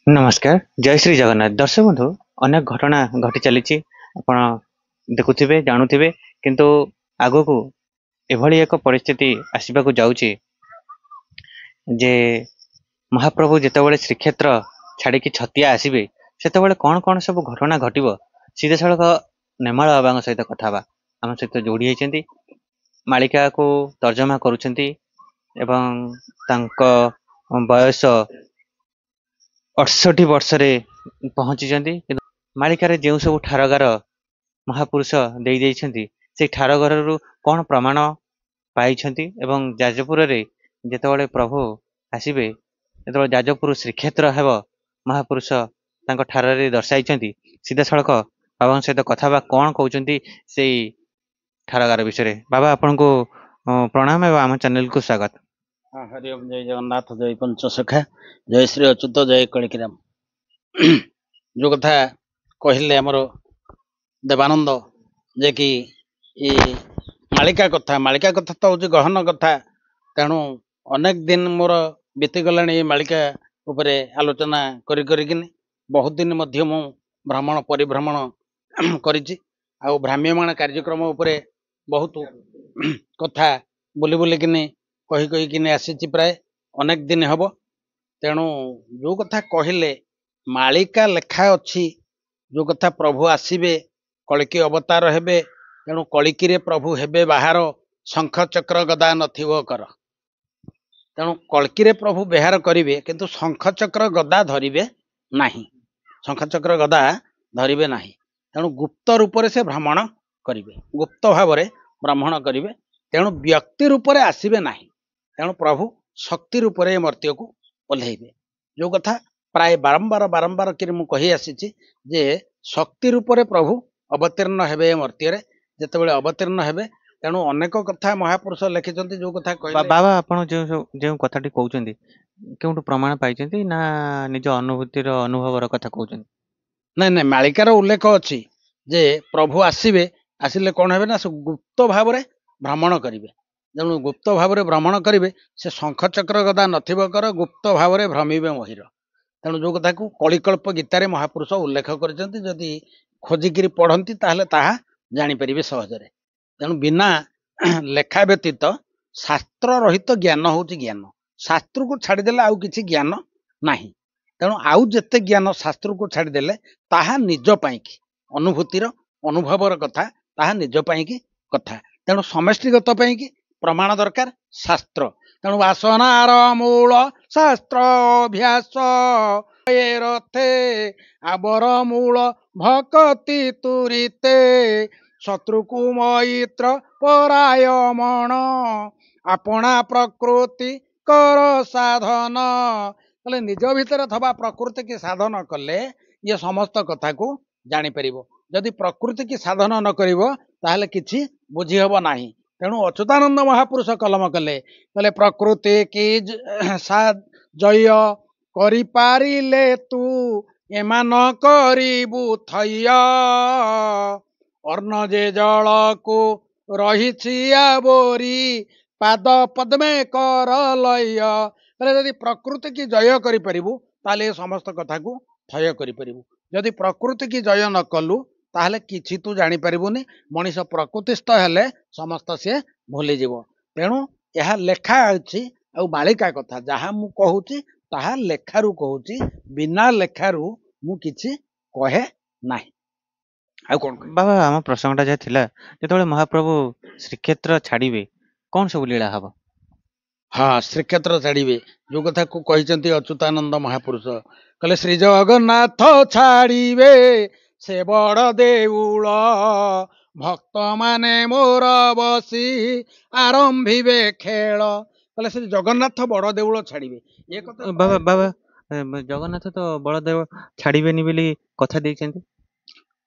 नमस्कार जय श्री जगन्नाथ दर्शक बंधु अनेक घटना घटी चली आपण देखुथिबे जानुथिबे किंतु आगो को एभली एक परिस्थिति आसीबाकू जाउची जे महाप्रभु जेतेबेले श्रीक्षेत्र छाड़िकी छतिया आसीबे सेतेबेले कौन कौन सब घटना घटिबो सीधे सड़क नेमाल बाबा सहित कथा बा आम सहित जोड़ी होइछन्ती मालिका को तर्जमा करूछन्ती एवं तांको बयस 68 वर्षरे पहुंची मालिकार जो सब ठारगार महापुरुष दे देइछन्ती से ठारगार रु कौन प्रमाण पाई एवं जाजपुर रे जेतेबेले प्रभु आसीबे जेतेबेले जाजपुर श्रीक्षेत्र हेब महापुरुष तांको ठारे दर्शाई सीधा सड़क बाबा सहित कथा बा कौन कहउछन्ती से ठारगार विषय बाबा आपन को प्रणाम एवं आम चैनल को स्वागत। हाँ हरि ओम जय जगन्नाथ जय पंचसखा जय श्री अच्युत जय कलिकीराम। जो कथा कहले आमर देवानंद जे कि मालिका कथा तो हूँ गहन कथा तेणु अनेक दिन मोर बीतीगला मालिका उपरे आलोचना करी बहुत दिन मध्य मु भ्रमण परिभ्रमण करिछि आ भ्राम्यमाण कार्यक्रम उपरे बहुत कथा बुली बुली किने कही कही किने आसी प्राय अनेक दिन हब तेणु जो कथा कहले मालिका लेखा अच्छी जो कथा प्रभु आसीबे कलिकी अवतार हेबे तेणु कलिकी रे प्रभु हेबे बाहर शंख चक्र गदा नथिबो कर तेणु कलिकी रे प्रभु बेहार करिवे किंतु शंख चक्र गदा धरिबे नाही शंख चक्र गदा धरिबे नाही तेणु गुप्त रूप से भ्रमण करिवे गुप्त भाव भ्रमण करिवे तेणु व्यक्ति रूप से आसीबे नाही तेणु प्रभु शक्ति रूप से मर्त्य को ओह्लैबे जो कथा प्राय बारंबार बारंबार कि कही आसी जे शक्ति रूप से प्रभु अवतीर्ण हेबे मर्त्य जेतेबेले अवतीर्ण हेबे तेणु अनेक कथा महापुरुष लिखिछन्ति जो कथा कहले बाबा आपण जो कथाटी कहउछन्ति केउटु प्रमाण पाइछन्ति ना निज अनुभूतिर अनुभवर कथा कहउछन्ति नहीं नहीं मालिकार उल्लेख अच्छी जे प्रभु आसीबे आसिले कौन हेबे ना गुप्त भाव भ्रमण करिवे तेणु गुप्त भाव भ्रमण करेंगे से शंख चक्र गदा नथिबकर गुप्त भाव भ्रमिबे महिर तेणु जो कथा को कलिकल्प गीतार महापुरुष उल्लेख करी खोजिकी पढ़ती जापर सहजरे तेणु बिना लेखा व्यतीत शास्त्र रहित ज्ञान हूँ ज्ञान शास्त्र को छाड़देले आउ किछि ज्ञान नाही तेणु आउ जेते ज्ञान शास्त्र को छाड़देले ताहा निज पाइकी अनुभूतिर अनुभवर कथा ताहा निज पाइकी कथा तेणु समष्टिगत पाइकी प्रमाण दरकार शास्त्र तेणु वासनार मूल शास्त्र अभ्यास रथे आबर मूल भक्ति तुरीते शत्रुकु मैत्र परायमण आपणा प्रकृति कर साधन कले निज भितर थबा प्रकृति की साधन कले ये समस्त कथा को जानी परिबो जदि प्रकृति की साधन न करिवो ताहले किछि बुझी हबो नाही तेणु अच्युतानंद महापुरुष कलम कले कले प्रकृति की जय करि पारिले तू एमान करिबु थैया अर्ण जे जल को रही बोरी पाद पद्मे कर लय कले यदि प्रकृति की जय करि परिबु ताले समस्त कथा को थय करि परिबु यदि प्रकृति की जय न कलु ताहले किछि तू जानी परिबुनी मनीष प्रकृतिस्थ हेले समस्त से भूली जीव तेणु यह लेखा अछि आ बालिका कथा जहाँ मु कहूची ताहा लेखारू कहूची बिना लेखारू मु किछि कहे नाही आ कोन बाबा आम प्रसंगटा जे थिला जेतेबेले महाप्रभु श्रीक्षेत्र छाड़िबे कौन सब लीला हबो हाँ श्रीक्षेत्र छाड़िबे जो कथा को कहिसंती अच्युतानंद महापुरुष कहले श्री जगन्नाथ छाड़िबे से बड़ देउल भक्त माने मोर बसी आरंभिबे खेल कहले श्री जगन्नाथ बड़ देउल छाड़िबे ये कथा बाबा बाबा जगन्नाथ तो बड़देव छाड़िबेनी बोली कथा देइछन्ति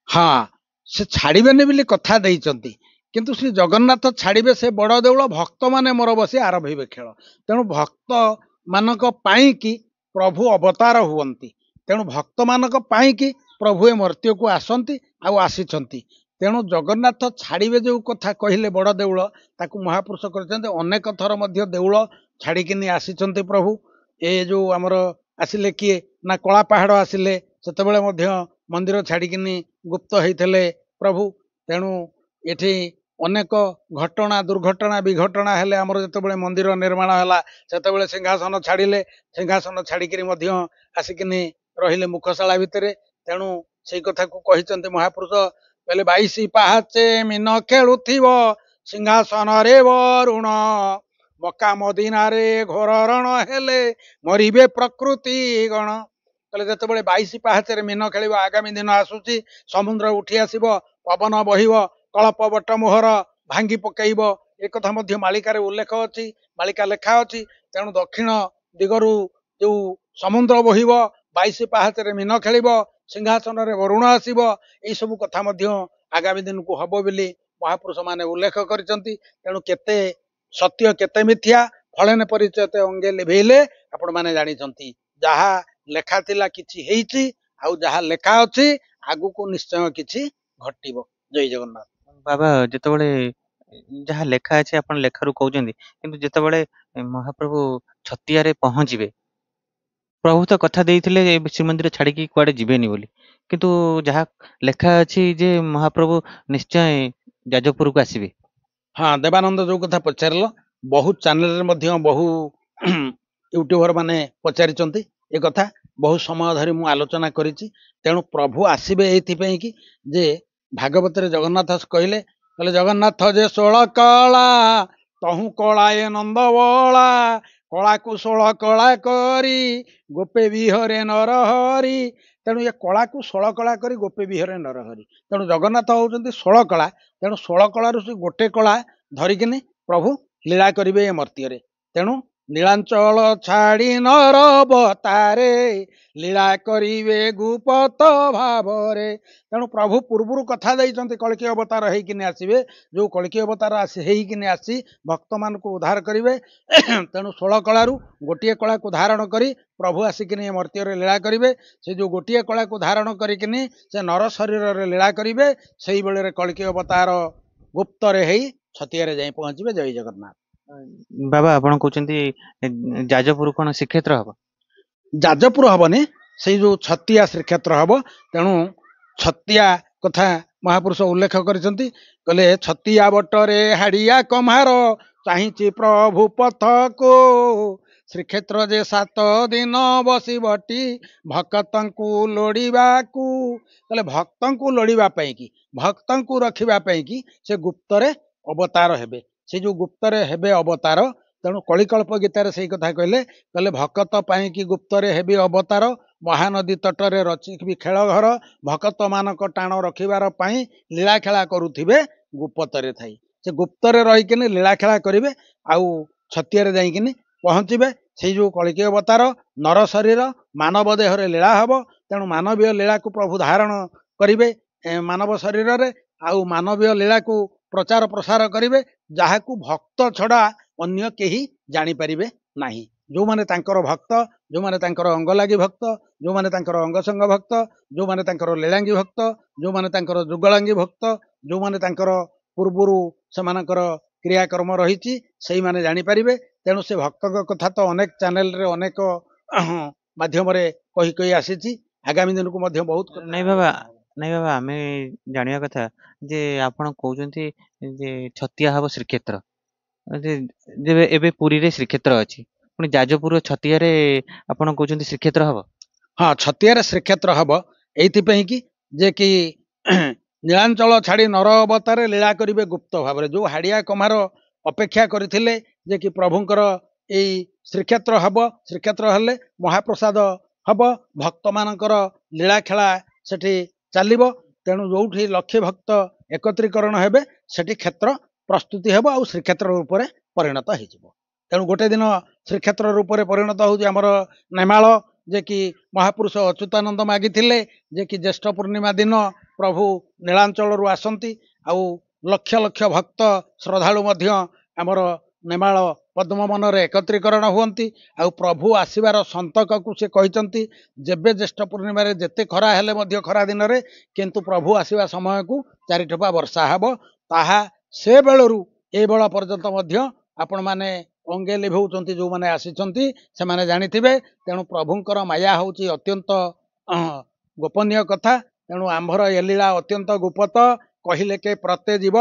हाँ से छाड़िबेनी बोली कथा देइछन्ति किंतु श्री जगन्नाथ छाड़िबे से बड़ देउल भक्त माने मोर बसी आरंभिबे खेल तेणु भक्त मानक पाई कि प्रभु अवतार हुअन्ति तेणु भक्त मानक पाई कि प्रभु ए मर्त्य को आसंती आउ आसीचंती तेणु जगन्नाथ छाड़िबे जो कथा कहले बड़ देउल ताकू महापुरुष करछन्ते अनेक थर मध्य देउल छाड़िकिनी आसीचंती प्रभु ए जो हमर ଆସିଲେ କିଏ ନା କଳା ପାହାଡ଼ ଆସିଲେ, ସେତେବେଳେ ମଧ୍ୟ ମନ୍ଦିର ଛାଡ଼ିକିନି ଗୁପ୍ତ ହେଇଥିଲେ ପ୍ରଭୁ। ତେଣୁ ଏଠି ଅନେକ ଘଟଣା ଦୁର୍ଘଟଣା ବିଘଟଣା ହେଲେ ଆମର ଯେତେବେଳେ ମନ୍ଦିର ନିର୍ମାଣ ହେଲା ସେତେବେଳେ ସିଂହାସନ ଛାଡ଼ିଲେ, ସିଂହାସନ ଛାଡ଼ିକିରି ମଧ୍ୟ ଆସିକିନି ରହିଲେ ମୁଖଶାଳା ଭିତରେ। ତେଣୁ ସେଇ କଥାକୁ କହିଛନ୍ତି ମହାପୁରୁଷ, କହିଲେ 22 ପାହାଚେ ମିନ ଖେଳୁଥିବ ସିଂହାସନରେ ବରୁଣ, ମକା ମଦିନାରେ ଘୋର ରଣ ହେଲେ ମରିବେ ପ୍ରକୃତି ଗଣ। କହିଲେ ଯେତେବେଳେ 22 ପାହାଚରେ ମିନ ଖେଳିବ, ଆଗାମୀ ଦିନ ଆସୁଛି, ସମୁଦ୍ର ଉଠି ଆସିବ, ପବନ ବହିବ, କଳ୍ପ ବଟ ମୋହର ଭାଙ୍ଗି ପକେଇବ, ଏକଥା ମଧ୍ୟ ମାଳିକାରେ ଉଲ୍ଲେଖ ଅଛି, ମାଳିକା ଲେଖା ଅଛି। ତେଣୁ ଦକ୍ଷିଣ ଦିଗରୁ ଯୋଉ ସମୁଦ୍ର ବହିବ, 22 ପାହାଚରେ ମିନ ଖେଳିବ, ସିଂହାସନରେ ବରୁଣ ଆସିବ, ଏଇ ସବୁ କଥା ମଧ୍ୟ ଆଗାମୀ ଦିନକୁ ହବ ବୋଲି ମହାପୁରୁଷ ମାନେ ଉଲ୍ଲେଖ କରିଛନ୍ତି। ତେଣୁ କେତେ ସତ୍ୟ କେତେ ମିଥ୍ୟା ଫଳେନ ପରିଚୟତେ ଅଙ୍ଗେ ଲିଭେଇଲେ ଆପଣ ମାନେ ଜାଣିଛନ୍ତି। ଯାହା ଲେଖା ଥିଲା କିଛି ହେଇଛି, ଆଉ ଯାହା ଲେଖା ଅଛି ଆଗକୁ ନିଶ୍ଚୟ କିଛି ଘଟିବ। ଜୟ ଜଗନ୍ନାଥ। ବାବା, ଯେତେବେଳେ ଯାହା ଲେଖା ଅଛି ଆପଣ ଲେଖାରୁ କହୁଛନ୍ତି, କିନ୍ତୁ ଯେତେବେଳେ ମହାପ୍ରଭୁ ଛତିଆରେ ପହଞ୍ଚିବେ, ପ୍ରଭୁ ତ କଥା ଦେଇଥିଲେ ଏ ଶ୍ରୀମନ୍ଦିର ଛାଡିକି କୁଆଡେ ଯିବେନି ବୋଲି, କିନ୍ତୁ ଯାହା ଲେଖା ଅଛି ଯେ ମହାପ୍ରଭୁ ନିଶ୍ଚୟ ଯାଜପୁରକୁ ଆସିବେ। ହଁ, ଦେବାନନ୍ଦ ଯୋଉ କଥା ପଚାରିଲ, ବହୁ ଚ୍ୟାନେଲରେ ମଧ୍ୟ ବହୁ ୟୁଟ୍ୟୁବର ମାନେ ପଚାରିଛନ୍ତି ଏ କଥା, ବହୁ ସମୟ ଧରି ମୁଁ ଆଲୋଚନା କରିଛି। ତେଣୁ ପ୍ରଭୁ ଆସିବେ ଏଇଥିପାଇଁ କି ଯେ ଭାଗବତରେ ଜଗନ୍ନାଥ କହିଲେ, ଜଗନ୍ନାଥ ଯେ 16 କଳା ତହୁଁ କଳାଏ ନନ୍ଦବଳା, କଳାକୁ 16 କଳା କରି ଗୋପେ ବିହରେ ନରହରି। ତେଣୁ ଏ କଳାକୁ 16 କଳା କରି ଗୋପେ ବିହରେ ନରହରି। ତେଣୁ ଜଗନ୍ନାଥ ହଉଛନ୍ତି 16 କଳା। ତେଣୁ 16 କଳାରୁ ସେ ଗୋଟେ କଳା ଧରିକିନି ପ୍ରଭୁ ଲୀଳା କରିବେ ଏ ମର୍ତ୍ତ୍ୟରେ। ତେଣୁ ନୀଳାଞ୍ଚଳ ଛାଡ଼ି ନର ଅବତାରେ ଲୀଳା କରିବେ ଗୁପତ ଭାବରେ। ତେଣୁ ପ୍ରଭୁ ପୂର୍ବରୁ କଥା ଦେଇଛନ୍ତି କଳ୍କୀ ଅବତାର ହେଇକିନି ଆସିବେ, ଯୋଉ କଳ୍କୀ ଅବତାର ହେଇକିନି ଆସି ଭକ୍ତମାନଙ୍କୁ ଉଦ୍ଧାର କରିବେ। ତେଣୁ 16 କଳାରୁ ଗୋଟିଏ କଳାକୁ ଧାରଣ କରି ପ୍ରଭୁ ଆସିକିନି ଏ ମର୍ତ୍ତ୍ୟରେ ଲୀଳା କରିବେ। ସେ ଯୋଉ ଗୋଟିଏ କଳାକୁ ଧାରଣ କରିକିନି ସେ ନର ଶରୀରରେ ଲୀଳା କରିବେ, ସେଇବେଳରେ କଳ୍କୀ ଅବତାର ଗୁପ୍ତରେ ହେଇ ଛତିଆରେ ଯାଇ ପହଞ୍ଚିବେ। ଜୟ ଜଗନ୍ନାଥ। ବାବା, ଆପଣ କହୁଛନ୍ତି ଯାଜପୁର କଣ ଶ୍ରୀକ୍ଷେତ୍ର ହବ? ଯାଜପୁର ହବନି, ସେଇ ଯୋଉ ଛତିଆ ଶ୍ରୀକ୍ଷେତ୍ର ହବ। ତେଣୁ ଛତିଆ କଥା ମହାପୁରୁଷ ଉଲ୍ଲେଖ କରିଛନ୍ତି, କହିଲେ ଛତିଆ ବଟରେ ହାଡିଆ କମ୍ହାର ଚାହିଁଛି ପ୍ରଭୁ ପଥକୁ, ଶ୍ରୀକ୍ଷେତ୍ର ଯେ 7 ଦିନ ବସିବଟି ଭକ୍ତଙ୍କୁ ଲୋଡ଼ିବାକୁ। କହିଲେ ଭକ୍ତଙ୍କୁ ଲୋଡ଼ିବା ପାଇଁ କି, ଭକ୍ତଙ୍କୁ ରଖିବା ପାଇଁ କି ସେ ଗୁପ୍ତରେ ଅବତାର ହେବେ। ସେ ଯୋଉ ଗୁପ୍ତରେ ହେବେ ଅବତାର, ତେଣୁ କଳିକଳ୍ପ ଗୀତାରେ ସେଇ କଥା କହିଲେ, ଭକତ ପାଇଁ କି ଗୁପ୍ତରେ ହେବି ଅବତାର, ମହାନଦୀ ତଟରେ ରଚିବି ଖେଳ ଘର, ଭକତ ମାନଙ୍କ ଟାଣ ରଖିବାର ପାଇଁ ଲୀଳା ଖେଳା କରୁଥିବେ ଗୁପ୍ତରେ ଥାଇ। ସେ ଗୁପ୍ତରେ ରହିକିନି ଲୀଳା ଖେଳା କରିବେ, ଆଉ ଛତିଆରେ ଯାଇକିନି ପହଞ୍ଚିବେ। ସେଇ ଯୋଉ କଳ୍କୀ ଅବତାର ନର ଶରୀର ମାନବ ଦେହରେ ଲୀଳା ହବ। ତେଣୁ ମାନବୀୟ ଲୀଳାକୁ ପ୍ରଭୁ ଧାରଣ କରିବେ ମାନବ ଶରୀରରେ, ଆଉ ମାନବୀୟ ଲୀଳାକୁ ପ୍ରଚାର ପ୍ରସାର କରିବେ, ଯାହାକୁ ଭକ୍ତ ଛଡା ଅନ୍ୟ କେହି ଜାଣିପାରିବେ ନାହିଁ। ଯୋଉମାନେ ତାଙ୍କର ଭକ୍ତ, ଯୋଉମାନେ ତାଙ୍କର ଅଙ୍ଗଲାଗୀ ଭକ୍ତ, ଯୋଉମାନେ ତାଙ୍କର ଅଙ୍ଗସଙ୍ଗ ଭକ୍ତ, ଯୋଉମାନେ ତାଙ୍କର ଲୀଳାଙ୍ଗୀ ଭକ୍ତ, ଯୋଉମାନେ ତାଙ୍କର ଯୁଗଳାଙ୍ଗୀ ଭକ୍ତ, ଯୋଉମାନେ ତାଙ୍କର ପୂର୍ବରୁ ସେମାନଙ୍କର କ୍ରିୟାକର୍ମ ରହିଛି, ସେଇମାନେ ଜାଣିପାରିବେ। ତେଣୁ ସେ ଭକ୍ତଙ୍କ କଥା ତ ଅନେକ ଚ୍ୟାନେଲରେ ଅନେକ ମାଧ୍ୟମରେ କହି କହି ଆସିଛି, ଆଗାମୀ ଦିନକୁ ମଧ୍ୟ ବହୁତ କଥା। ନାଇଁ ବାବା, ନାଇଁ ବାବା, ଆମେ ଜାଣିବା କଥା ଯେ ଆପଣ କହୁଛନ୍ତି ଯେ ଛତିଆ ହବ ଶ୍ରୀକ୍ଷେତ୍ର, ଯେବେ ଏବେ ପୁରୀରେ ଶ୍ରୀକ୍ଷେତ୍ର ଅଛି, ପୁଣି ଯାଜପୁର ଛତିଆରେ ଆପଣ କହୁଛନ୍ତି ଶ୍ରୀକ୍ଷେତ୍ର ହବ? ହଁ, ଛତିଆରେ ଶ୍ରୀକ୍ଷେତ୍ର ହବ ଏଇଥିପାଇଁ କି ଯେ କି ନୀଳାଞ୍ଚଳ ଛାଡ଼ି ନର ଅବତାରେ ଲୀଳା କରିବେ ଗୁପ୍ତ ଭାବରେ। ଯୋଉ ହାଡିଆ କମାର ଅପେକ୍ଷା କରିଥିଲେ ଯେ କି ପ୍ରଭୁଙ୍କର ଏଇ ଶ୍ରୀକ୍ଷେତ୍ର ହବ, ଶ୍ରୀକ୍ଷେତ୍ର ହେଲେ ମହାପ୍ରସାଦ ହବ, ଭକ୍ତ ମାନଙ୍କର ଲୀଳା ଖେଳା ସେଠି ଚାଲିବ। ତେଣୁ ଯୋଉଠି ଲକ୍ଷେ ଭକ୍ତ ଏକତ୍ରୀକରଣ ହେବେ ସେଠି କ୍ଷେତ୍ର ପ୍ରସ୍ତୁତି ହେବ, ଆଉ ଶ୍ରୀକ୍ଷେତ୍ର ରୂପରେ ପରିଣତ ହେଇଯିବ। ତେଣୁ ଗୋଟେ ଦିନ ଶ୍ରୀକ୍ଷେତ୍ର ରୂପରେ ପରିଣତ ହଉଛି ଆମର ନେମାଳ, ଯେ କି ମହାପୁରୁଷ ଅଚ୍ୟୁତାନନ୍ଦ ମାଗିଥିଲେ ଯେ କି ଜ୍ୟେଷ୍ଠ ପୂର୍ଣ୍ଣିମା ଦିନ ପ୍ରଭୁ ନୀଳାଞ୍ଚଳରୁ ଆସନ୍ତି, ଆଉ ଲକ୍ଷ ଲକ୍ଷ ଭକ୍ତ ଶ୍ରଦ୍ଧାଳୁ ମଧ୍ୟ ଆମର ନେମାଳ ପଦ୍ମବନରେ ଏକତ୍ରୀକରଣ ହୁଅନ୍ତି। ଆଉ ପ୍ରଭୁ ଆସିବାର ସନ୍ତକକୁ ସେ କହିଛନ୍ତି, ଯେବେ ଜ୍ୟେଷ୍ଠ ପୂର୍ଣ୍ଣିମାରେ ଯେତେ ଖରା ହେଲେ ମଧ୍ୟ ଖରା ଦିନରେ, କିନ୍ତୁ ପ୍ରଭୁ ଆସିବା ସମୟକୁ 4 ଟୋପା ବର୍ଷା ହେବ। ତାହା ସେ ବେଳରୁ ଏ ବେଳ ପର୍ଯ୍ୟନ୍ତ ମଧ୍ୟ ଆପଣମାନେ ଅଙ୍ଗେ ଲିଭଉଛନ୍ତି ଯୋଉମାନେ ଆସିଛନ୍ତି ସେମାନେ ଜାଣିଥିବେ। ତେଣୁ ପ୍ରଭୁଙ୍କର ମାୟା ହଉଛି ଅତ୍ୟନ୍ତ ଗୋପନୀୟ କଥା। ତେଣୁ ଆମ୍ଭର ଏ ଲୀଳା ଅତ୍ୟନ୍ତ ଗୁପ୍ତ, କହିଲେ କେ ପ୍ରତ୍ୟେ ଯିବ।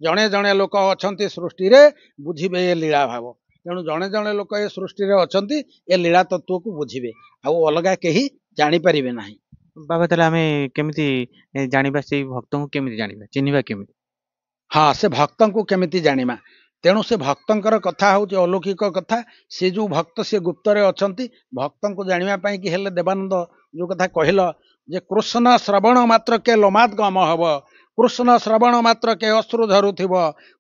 ଜଣେ ଜଣେ ଲୋକ ଅଛନ୍ତି ସୃଷ୍ଟିରେ ବୁଝିବେ ଏ ଲୀଳା ଭାବ। ତେଣୁ ଜଣେ ଜଣେ ଲୋକ ଏ ସୃଷ୍ଟିରେ ଅଛନ୍ତି ଏ ଲୀଳା ତତ୍ତ୍ୱକୁ ବୁଝିବେ, ଆଉ ଅଲଗା କେହି ଜାଣିପାରିବେ ନାହିଁ। ବାବା ତାହେଲେ ଆମେ କେମିତି ଜାଣିବା, ସେଇ ଭକ୍ତଙ୍କୁ କେମିତି ଜାଣିବା, ଚିହ୍ନିବା କେମିତି? ହଁ, ସେ ଭକ୍ତଙ୍କୁ କେମିତି ଜାଣିବା? ତେଣୁ ସେ ଭକ୍ତଙ୍କର କଥା ହଉଛି ଅଲୌକିକ କଥା। ସେ ଯୋଉ ଭକ୍ତ ସେ ଗୁପ୍ତରେ ଅଛନ୍ତି, ଭକ୍ତଙ୍କୁ ଜାଣିବା ପାଇଁ କି ହେଲେ ଦେବାନନ୍ଦ ଯୋଉ କଥା କହିଲ ଯେ କୃଷ୍ଣ ଶ୍ରବଣ ମାତ୍ରକେ ଲୋମାଦ୍ଗମ ହବ, କୃଷ୍ଣ ଶ୍ରବଣ ମାତ୍ରକେ ଅଶ୍ରୁ ଝରୁଥିବ,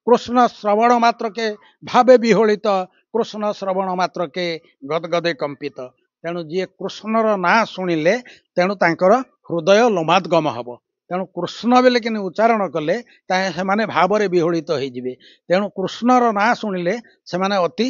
କୃଷ୍ଣ ଶ୍ରବଣ ମାତ୍ରକେ ଭାବେ ବିହଳିତ, କୃଷ୍ଣ ଶ୍ରବଣ ମାତ୍ରକେ ଗଦଗଦେ କମ୍ପିତ। ତେଣୁ ଯିଏ କୃଷ୍ଣର ନାଁ ଶୁଣିଲେ ତେଣୁ ତାଙ୍କର ହୃଦୟ ଲୋମାଦ୍ଗମ ହବ। ତେଣୁ କୃଷ୍ଣ ବୋଲି କିନି ଉଚ୍ଚାରଣ କଲେ ତାହେଲେ ସେମାନେ ଭାବରେ ବିହଳିତ ହେଇଯିବେ। ତେଣୁ କୃଷ୍ଣର ନାଁ ଶୁଣିଲେ ସେମାନେ ଅତି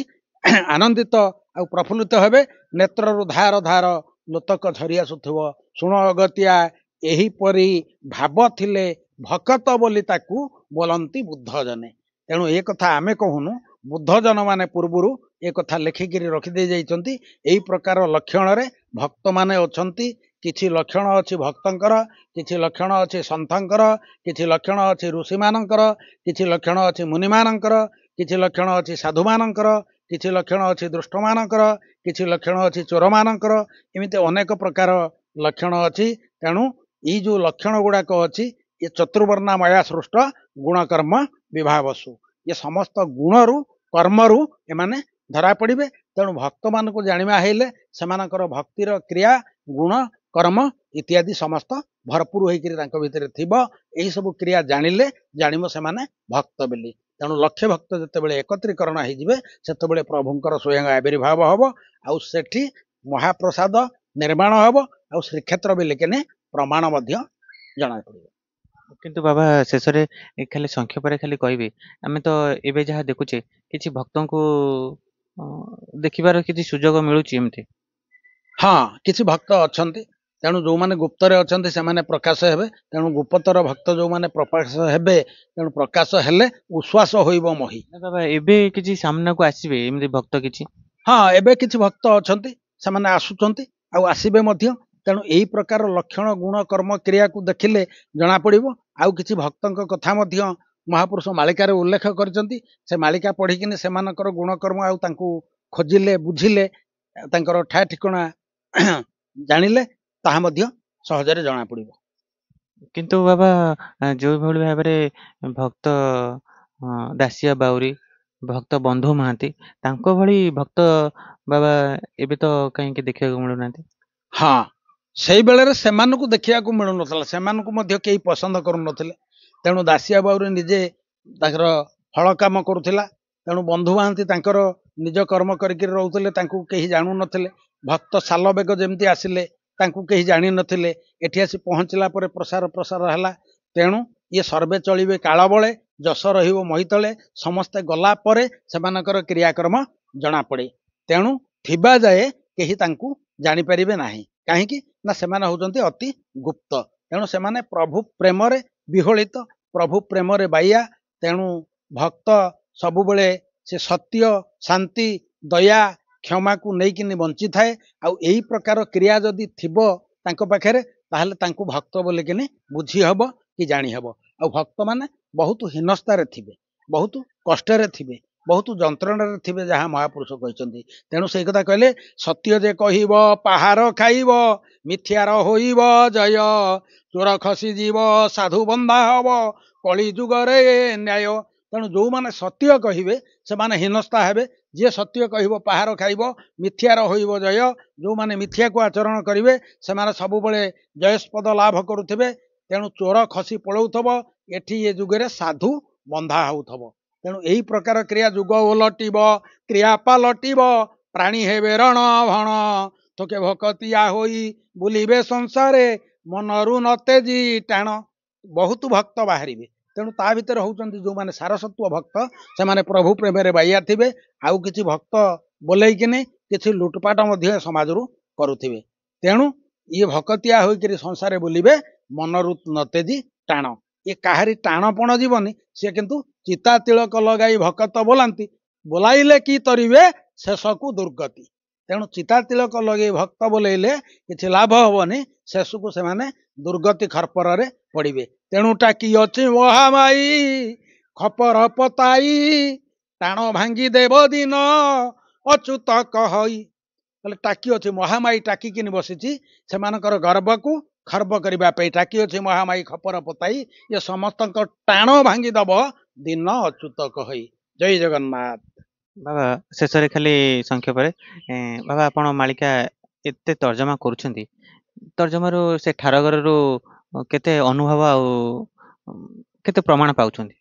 ଆନନ୍ଦିତ ଆଉ ପ୍ରଫୁଲ୍ଲିତ ହେବେ। ନେତ୍ରରୁ ଧାର ଧାର ଲୋତକ ଝରି ଆସୁଥିବ। ଶୁଣ ଅଗତ୍ୟା ଏହିପରି ଭାବ ଥିଲେ ଭକତ ବୋଲି ତାକୁ ବୋଲନ୍ତି ବୁଦ୍ଧ ଜନେ। ତେଣୁ ଏ କଥା ଆମେ କହୁନୁ, ବୁଦ୍ଧ ଜନ ମାନେ ପୂର୍ବରୁ ଏ କଥା ଲେଖିକିରି ରଖିଦେଇ ଯାଇଛନ୍ତି। ଏଇ ପ୍ରକାର ଲକ୍ଷଣରେ ଭକ୍ତମାନେ ଅଛନ୍ତି। କିଛି ଲକ୍ଷଣ ଅଛି ଭକ୍ତଙ୍କର, କିଛି ଲକ୍ଷଣ ଅଛି ସନ୍ଥଙ୍କର, କିଛି ଲକ୍ଷଣ ଅଛି ଋଷିମାନଙ୍କର, କିଛି ଲକ୍ଷଣ ଅଛି ମୁନିମାନଙ୍କର, କିଛି ଲକ୍ଷଣ ଅଛି ସାଧୁମାନଙ୍କର, କିଛି ଲକ୍ଷଣ ଅଛି ଦୁଷ୍ଟମାନଙ୍କର, କିଛି ଲକ୍ଷଣ ଅଛି ଚୋରମାନଙ୍କର। ଏମିତି ଅନେକ ପ୍ରକାର ଲକ୍ଷଣ ଅଛି। ତେଣୁ ଏଇ ଯୋଉ ଲକ୍ଷଣ ଗୁଡାକ ଅଛି ଏ ଚତୁର୍ବର୍ଣ୍ଣା ମାୟା ସୃଷ୍ଟ ଗୁଣକର୍ମ ବିଭାବସୁ, ଏ ସମସ୍ତ ଗୁଣରୁ କର୍ମରୁ ଏମାନେ ଧରା ପଡିବେ। ତେଣୁ ଭକ୍ତମାନଙ୍କୁ ଜାଣିବା ହେଲେ ସେମାନଙ୍କର ଭକ୍ତିର କ୍ରିୟା ଗୁଣ କର୍ମ ଇତ୍ୟାଦି ସମସ୍ତ ଭରପୁର ହେଇକିରି ତାଙ୍କ ଭିତରେ ଥିବ। ଏହି ସବୁ କ୍ରିୟା ଜାଣିଲେ ଜାଣିବ ସେମାନେ ଭକ୍ତ ବୋଲି। ତେଣୁ ଲକ୍ଷ ଭକ୍ତ ଯେତେବେଳେ ଏକତ୍ରୀକରଣ ହେଇଯିବେ ସେତେବେଳେ ପ୍ରଭୁଙ୍କର ସ୍ୱୟଂ ଆବିର୍ଭାବ ହବ, ଆଉ ସେଠି ମହାପ୍ରସାଦ ନିର୍ମାଣ ହବ, ଆଉ ଶ୍ରୀକ୍ଷେତ୍ର ବୋଲି କେନେ ପ୍ରମାଣ ମଧ୍ୟ ଜଣା ପଡିବ। କିନ୍ତୁ ବାବା ଶେଷରେ ଖାଲି ସଂକ୍ଷେପରେ ଖାଲି କହିବି, ଆମେ ତ ଏବେ ଯାହା ଦେଖୁଛେ କିଛି ଭକ୍ତଙ୍କୁ ଦେଖିବାର କିଛି ସୁଯୋଗ ମିଳୁଛି ଏମିତି? ହଁ, କିଛି ଭକ୍ତ ଅଛନ୍ତି। ତେଣୁ ଯୋଉମାନେ ଗୁପ୍ତରେ ଅଛନ୍ତି ସେମାନେ ପ୍ରକାଶ ହେବେ। ତେଣୁ ଗୁପ୍ତର ଭକ୍ତ ଯୋଉମାନେ ପ୍ରକାଶ ହେବେ, ତେଣୁ ପ୍ରକାଶ ହେଲେ ଉଶ୍ୱାସ ହୋଇବ ମହି। ନା ବାବା ଏବେ କିଛି ସାମ୍ନାକୁ ଆସିବେ ଏମିତି ଭକ୍ତ କିଛି? ହଁ, ଏବେ କିଛି ଭକ୍ତ ଅଛନ୍ତି, ସେମାନେ ଆସୁଛନ୍ତି ଆଉ ଆସିବେ ମଧ୍ୟ। ତେଣୁ ଏଇ ପ୍ରକାର ଲକ୍ଷଣ ଗୁଣ କର୍ମ କ୍ରିୟାକୁ ଦେଖିଲେ ଜଣା ପଡିବ। ଆଉ କିଛି ଭକ୍ତଙ୍କ କଥା ମଧ୍ୟ ମହାପୁରୁଷ ମାଳିକାରେ ଉଲ୍ଲେଖ କରିଛନ୍ତି। ସେ ମାଳିକା ପଢିକିନି ସେମାନଙ୍କର ଗୁଣକର୍ମ ଆଉ ତାଙ୍କୁ ଖୋଜିଲେ ବୁଝିଲେ ତାଙ୍କର ଠା ଠିକଣା ଜାଣିଲେ ତାହା ମଧ୍ୟ ସହଜରେ ଜଣା ପଡିବ। କିନ୍ତୁ ବାବା ଯୋଉଭଳି ଭାବରେ ଭକ୍ତ ଦାସିଆ ବାଉରୀ, ଭକ୍ତ ବନ୍ଧୁ ମହାନ୍ତି, ତାଙ୍କ ଭଳି ଭକ୍ତ ବାବା ଏବେ ତ କାହିଁକି ଦେଖିବାକୁ ମିଳୁନାହାନ୍ତି? ହଁ, ସେଇ ବେଳରେ ସେମାନଙ୍କୁ ଦେଖିବାକୁ ମିଳୁନଥିଲା, ସେମାନଙ୍କୁ ମଧ୍ୟ କେହି ପସନ୍ଦ କରୁନଥିଲେ। ତେଣୁ ଦାସିଆ ବାଉରୀ ନିଜେ ତାଙ୍କର ହଳ କାମ କରୁଥିଲା। ତେଣୁ ବନ୍ଧୁ ମହାନ୍ତି ତାଙ୍କର ନିଜ କର୍ମ କରିକି ରହୁଥିଲେ, ତାଙ୍କୁ କେହି ଜାଣୁନଥିଲେ। ଭକ୍ତ ସାଲବେଗ ଯେମିତି ଆସିଲେ ତାଙ୍କୁ କେହି ଜାଣିନଥିଲେ। ଏଠି ଆସି ପହଞ୍ଚିଲା ପରେ ପ୍ରସାର ପ୍ରସାର ହେଲା। ତେଣୁ ଇଏ ସର୍ବେ ଚଳିବେ କାଳ ବଳେ, ଯଶ ରହିବ ମହିତଳେ। ସମସ୍ତେ ଗଲା ପରେ ସେମାନଙ୍କର କ୍ରିୟାକର୍ମ ଜଣା ପଡେ। ତେଣୁ ଥିବା ଯାଏ କେହି ତାଙ୍କୁ ଜାଣିପାରିବେ ନାହିଁ। କାହିଁକି ନା ସେମାନେ ହଉଛନ୍ତି ଅତି ଗୁପ୍ତ। ତେଣୁ ସେମାନେ ପ୍ରଭୁ ପ୍ରେମରେ ବିହଳିତ, ପ୍ରଭୁ ପ୍ରେମରେ ବାଇଆ। ତେଣୁ ଭକ୍ତ ସବୁବେଳେ ସେ ସତ୍ୟ, ଶାନ୍ତି, ଦୟା, କ୍ଷମାକୁ ନେଇକିନି ବଞ୍ଚିଥାଏ। ଆଉ ଏଇ ପ୍ରକାର କ୍ରିୟା ଯଦି ଥିବ ତାଙ୍କ ପାଖରେ, ତାହେଲେ ତାଙ୍କୁ ଭକ୍ତ ବୋଲିକିନି ବୁଝି ହବ କି ଜାଣି ହବ। ଆଉ ଭକ୍ତମାନେ ବହୁତ ହୀନସ୍ତାରେ ଥିବେ, ବହୁତ କଷ୍ଟରେ ଥିବେ, ବହୁତ ଯନ୍ତ୍ରଣାରେ ଥିବେ, ଯାହା ମହାପୁରୁଷ କହିଛନ୍ତି। ତେଣୁ ସେଇ କଥା କହିଲେ, ସତ୍ୟ ଯେ କହିବ ପାହାର ଖାଇବ, ମିଥ୍ୟାର ହୋଇବ ଜୟ, ଚୋର ଖସିଯିବ ସାଧୁ ବନ୍ଧା ହବ, କଳି ଯୁଗରେ ନ୍ୟାୟ। ତେଣୁ ଯୋଉମାନେ ସତ୍ୟ କହିବେ ସେମାନେ ହୀନସ୍ତା ହେବେ। ଯିଏ ସତ୍ୟ କହିବ ପାହାର ଖାଇବ, ମିଥ୍ୟାର ହୋଇବ ଜୟ। ଯୋଉମାନେ ମିଥ୍ୟାକୁ ଆଚରଣ କରିବେ ସେମାନେ ସବୁବେଳେ ଜୟସ୍ପଦ ଲାଭ କରୁଥିବେ। ତେଣୁ ଚୋର ଖସି ପଳଉଥିବ, ଏଠି ଏ ଯୁଗରେ ସାଧୁ ବନ୍ଧା ହଉଥିବ। ତେଣୁ ଏଇ ପ୍ରକାର କ୍ରିୟା ଯୁଗ ଓଲଟିବ, କ୍ରିୟା ପାଲଟିବ, ପ୍ରାଣୀ ହେବେ ରଣ ଭଣ, ଥୋକେ ଭକତିଆ ହୋଇ ବୁଲିବେ ସଂସାରେ, ମନରୁ ନତେଜି ଟାଣ। ବହୁତ ଭକ୍ତ ବାହାରିବେ। ତେଣୁ ତା ଭିତରେ ହଉଛନ୍ତି ଯୋଉମାନେ ସାରସତ୍ୱ ଭକ୍ତ, ସେମାନେ ପ୍ରଭୁ ପ୍ରେମରେ ବାଇଆ ଥିବେ। ଆଉ କିଛି ଭକ୍ତ ବୋଲେଇକିନି କିଛି ଲୁଟପାଟ ମଧ୍ୟ ସମାଜରୁ କରୁଥିବେ। ତେଣୁ ଇଏ ଭକତିଆ ହୋଇକିରି ସଂସାରେ ବୁଲିବେ, ମନରୁ ନତେଜି ଟାଣ। ଇଏ କାହାରି ଟାଣପଣ ଯିବନି। ସିଏ କିନ୍ତୁ ଚିତା ତିଳକ ଲଗାଇ ଭକତ ବୋଲାନ୍ତି, बोलाइले कि तरिवे शेषकु दुर्गति तेणु चिता तिलक लगे भक्त बोलेइले किछि लाभ हबनी शेषकु से माने दुर्गति खरपर रे पड़िबे तेणु टाकी अछि महामाई खपर पताई टाण भांगी देव दिन अच्युत कहई बोले टाकी अछि महामाई टाकी किनि बसिछि सेमानकर गर्भ को खर्ब करबा पे टाकी अछि महामाई खपर पताई ये समस्त टाण भांगी दब दिन अच्युत कहई जय जगन्नाथ बाबा शेषରେ ଖାଲି ସଂକ୍ଷେପରେ ବାବା ଆପଣ ମାଳିକା ଏତେ ତର୍ଜମା କରୁଛନ୍ତି ତର୍ଜମାରୁ ସେ ଠାରଘରରୁ କେତେ ଅନୁଭବ ଆଉ କେତେ ପ୍ରମାଣ ପାଉଛନ୍ତି?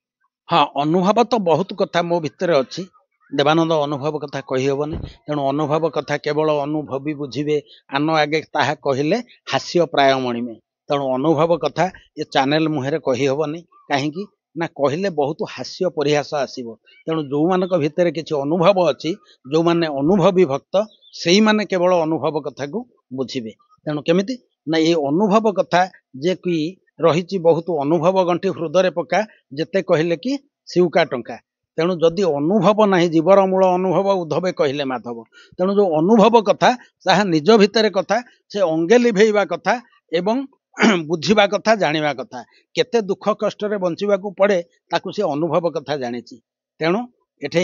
हाँ अनुभव तो बहुत कथा मो भितर अच्छी देवानंद अनुभव कथा कही हेबनी तेणु अनुभव कथा केवल अनुभवी बुझे आन आगे ताहा कहले हास्य प्राय मणिमे तेणु अनुभव कथा ये चैनल मुहरे कही हेबनी कहीं ना कहले बहुत हास्य परिहास आसीबो तेणु जो मानक भितर किछि अनुभव अछि जो माने अनुभवी भक्त सेही माने केवल अनुभव कथा को बुझिबे तेणु केमिति ना ये अनुभव कथा जे कि रही बहुत अनुभव गंठी हृदय पका जेते कहले कि सिउका टंका तेणु जदि अनुभव नाही जीवर मूल अनुभव उद्धवे कहले माधव तेणु जो अनुभव कथा ताहा निज भितर कथा से अंगे लिभेइबा कथा एवं बुझिबा कथा जानिबा कथा केते दुख कष्ट रे बंचिबा को पड़े ताकू से अनुभव कथा जानिछि तेणु एठे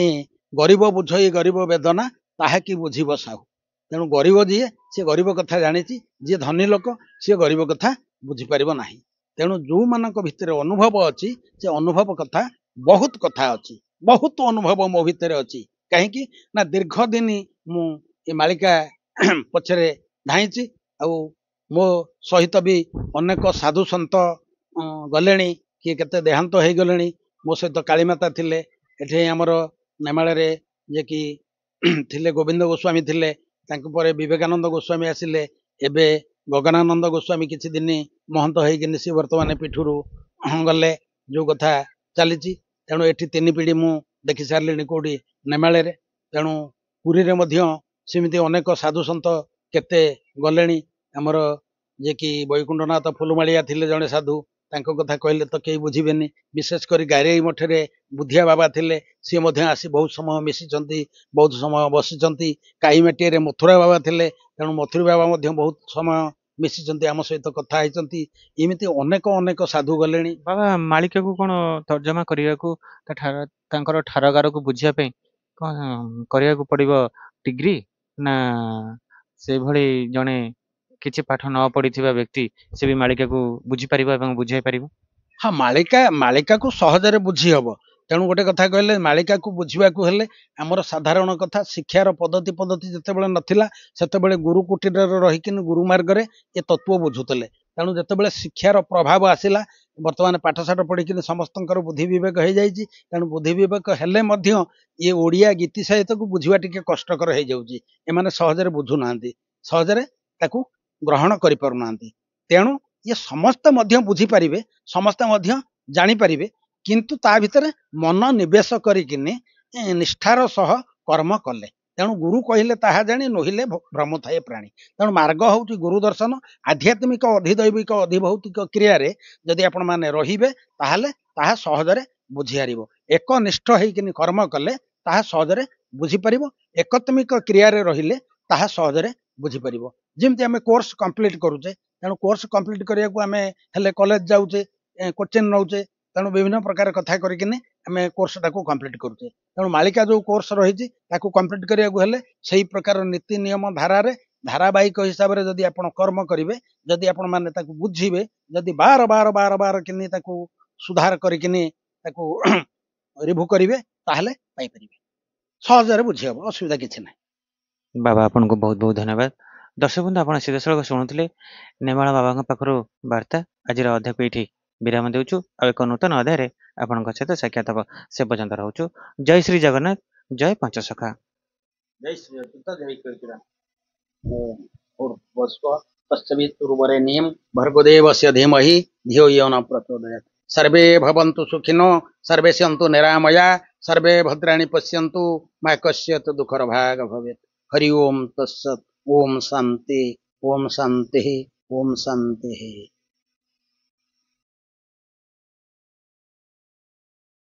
गरीब बुझई गरीब वेदना ताहा कि बुझिब साहू तेणु गरीब जी से गरीब कथा जानिछि जे धनी लोक से गरीब कथा बुझी परिबो नाही तेणु जो मानक भितर अनुभव अच्छी से अनुभव कथा बहुत कथा अच्छी बहुत अनुभव मो भितर अच्छी कहीं ना दीर्घ दिन मु ये मालिका पछरे धाईची आ मो सहित भी अनेक साधु संत गले किए केते देहांत हो गले मो सहित कालीमाता थिले एठे हमर नेमाल रे जे कि थिले गोविंद गोस्वामी थिले तांको परे विवेकानंद गोस्वामी आसिले एबे गगनानंद गोस्वामी किछि दिन महंत होइकिनि सी वर्तमान पीठुरु गले जो कथा चली तेणु एठी तीन पीढ़ी मु देखि सारे कोडी नेमाळे रे तेणु पुरी रे मध्य सेमिति अनेक साधु संत केते गलेनी हमर जे कि वैकुंठनाथ फुलमालिया थिले जने साधु तांको कथा कहले तो केही बुझिबेनी विशेष करी गारेई मठरे बुधिया बाबा थिले सी मध्य आसी बहुत समय मिसिचंती बहुत समय बसिचंती काई मेटी रे मथुरा बाबा थिले तेणु मथुरा बाबा मध्य बहुत समय मिसिचंती आम सहित कथा होइचंती एमिति अनेक अनेक साधु गलेनी ବାବା ମାଳିକାକୁ କଣ ତର୍ଜମା କରିବାକୁ ତାଙ୍କର ଠାରଗାରକୁ ବୁଝିବା ପାଇଁ କଣ କରିବାକୁ ପଡିବ ଡିଗ୍ରୀ ନା ସେଇଭଳି ଜଣେ କିଛି ପାଠ ନ ପଢିଥିବା ବ୍ୟକ୍ତି ସେ ବି ମାଳିକାକୁ ବୁଝିପାରିବ ଏବଂ ବୁଝାଇ ପାରିବ? हाँ मालिका को सहजरे बुझी हब तेणु गोटे कथा कहले मालिका को बुझाक हेले आमर साधारण कथा शिक्षार पद्धति जितेबाला नथिला सेतेबेले गुरु कुटीर रहीकि गुरु मार्ग ये तत्व बुझुतले तेणु जितेबाला शिक्षार प्रभाव आसिला वर्तमान पाठशाठ पढ़ी समस्त बुद्धि विवेक हो जाइए तेणु बुद्धि विवेक हेले मध्य ये ओडिया गीति साहित्य को बुझा टिके कष्टकर हो जाउची एमाने सहजरे बुझुना सहजरे ताकू ग्रहण करि पारुनांती तेणु ये समस्त मध्य बुझी पारिबे समस्त मध्य जानी पारिबे किंतु ता भितर मन निवेश करिकिने निष्ठार सह कर्म कले तेणु गुरु कहले ताहा जानी नहिले भ्रम थाए प्राणी तेणु मार्ग होउची गुरु दर्शन आध्यात्मिक अधिदैविक अधिभौतिक क्रिया रे जदि आपण माने रहिबे ताहाले ताहा सहजरे बुझी हारिबो एकनिष्ठ हेकिनि कर्म कले ताहा सहजरे बुझी परिबो एकत्मिक क्रिया रे रहिले ताहा सहजरे बुझी परिबो जेमति हमें कोर्स कंप्लीट करूचे तेणु कोर्स कंप्लीट करिया को हमें हेले कॉलेज जाउचे कोचिंग नौचे तेणु विभिन्न प्रकार कथा करिकिने हमें कोर्स टाको कंप्लीट करूचे तेणु मालिका जो कोर्स रही ताको कंप्लीट करिया को हेले सही प्रकार नीति नियम धारा रे धारावाहिक हिसाब रे जदि आपण कर्म करिवे जदि आपण माने ताको बुझिबे जदि बार बार बार बार किनी ताको सुधार करिकिने ताको रिभू करिवे ताहले पाई परिबे सहजरे बुझी हबो असुविधा किछि नै बाबा आपनको बहुत बहुत धन्यवाद दर्शक बंधु आपण सीधासଳଖ ଶୁଣୁଥିଲେ ନେମାଳ ବାବାଙ୍କ ପାଖରୁ ବାର୍ତ୍ତା ଆଜିର ଅଧ୍ୟାୟକୁ ଏଇଠି ବିରାମ ଦେଉଛୁ ଆଉ ଏକ ନୂତନ ଅଧ୍ୟାୟରେ ଆପଣଙ୍କ ସହିତ ସାକ୍ଷାତ ହେବ ସେ ପର୍ଯ୍ୟନ୍ତ ରହୁଛୁ ଜୟ ଶ୍ରୀ ଜଗନ୍ନାଥ ଜୟ ପଞ୍ଚସଖା जय श्री अच्युत जय कीर्तिराम और वस्व तस्वीरेण्यं भर्गदेवस्य धीमहि धियो यो न प्रचोदयात् सर्वे भवन्तु सुखिनो सर्वे सन्तु निरामया सर्वे भद्राणि पश्यन्तु मा कस्यचित् दुःखभाग् भवेत् हरि ओम तत्सत् ओम शांति ओम शांति ओम शांति।